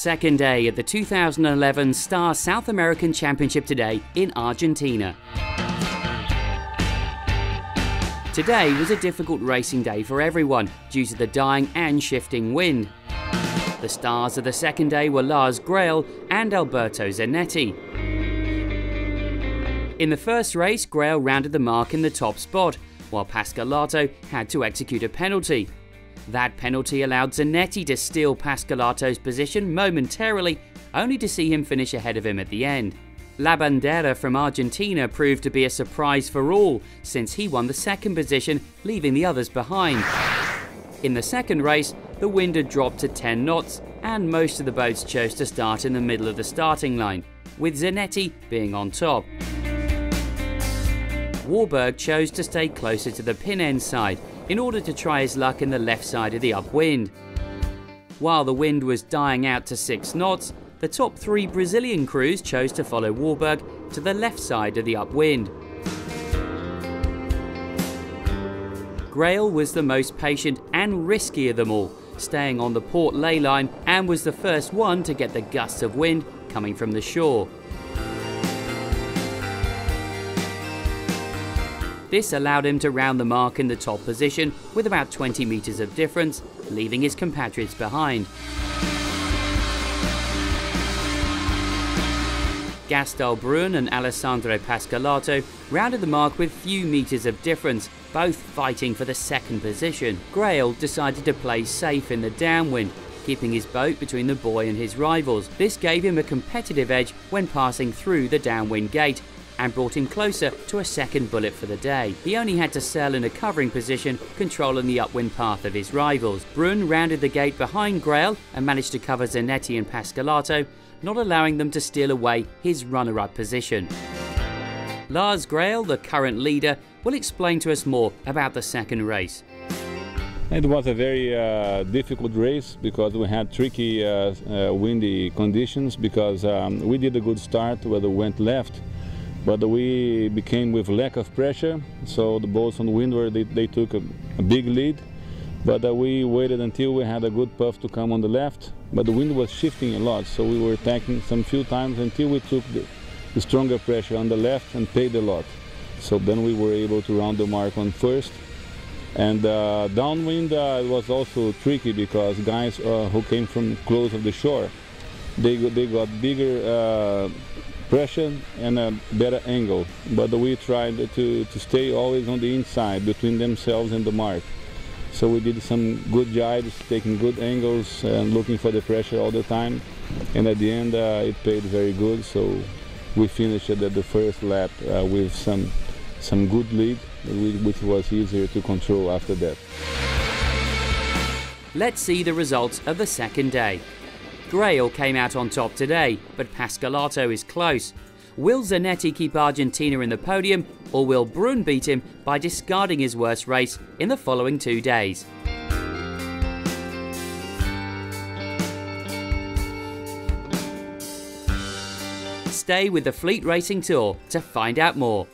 Second day of the 2011 Star South American Championship today in Argentina. Today was a difficult racing day for everyone due to the dying and shifting wind. The stars of the second day were Lars Grael and Alberto Zanetti. In the first race, Grael rounded the mark in the top spot, while Pascalato had to execute a penalty. That penalty allowed Zanetti to steal Pascalato's position momentarily, only to see him finish ahead of him at the end. La Bandera from Argentina proved to be a surprise for all, since he won the second position, leaving the others behind. In the second race, the wind had dropped to 10 knots, and most of the boats chose to start in the middle of the starting line, with Zanetti being on top. Warburg chose to stay closer to the pin end side in order to try his luck in the left side of the upwind. While the wind was dying out to 6 knots, the top 3 Brazilian crews chose to follow Warburg to the left side of the upwind. Grael was the most patient and risky of them all, staying on the port ley line, and was the first one to get the gusts of wind coming from the shore. This allowed him to round the mark in the top position with about 20 metres of difference, leaving his compatriots behind. Gaston Brun and Alessandro Pascalato rounded the mark with few metres of difference, both fighting for the second position. Grael decided to play safe in the downwind, keeping his boat between the buoy and his rivals. This gave him a competitive edge when passing through the downwind gate, and brought him closer to a second bullet for the day. He only had to sail in a covering position, controlling the upwind path of his rivals. Brun rounded the gate behind Grael and managed to cover Zanetti and Pascalato, not allowing them to steal away his runner-up position. Lars Grael, the current leader, will explain to us more about the second race. It was a very difficult race because we had tricky windy conditions, because we did a good start where the wind left, but we became with lack of pressure, so the boats on windward they took a big lead, but we waited until we had a good puff to come on the left, but the wind was shifting a lot, so we were attacking some few times until we took the stronger pressure on the left and paid a lot. So then we were able to round the mark on first. And downwind it was also tricky because guys who came from close of the shore, they got bigger pressure and a better angle, but we tried to stay always on the inside between themselves and the mark. So we did some good jives, taking good angles and looking for the pressure all the time, and at the end it paid very good, so we finished at the first lap with some good lead, which was easier to control after that. Let's see the results of the second day. Grael came out on top today, but Pascalato is close. Will Zanetti keep Argentina in the podium, or will Brun beat him by discarding his worst race in the following 2 days? Stay with the Fleet Racing Tour to find out more.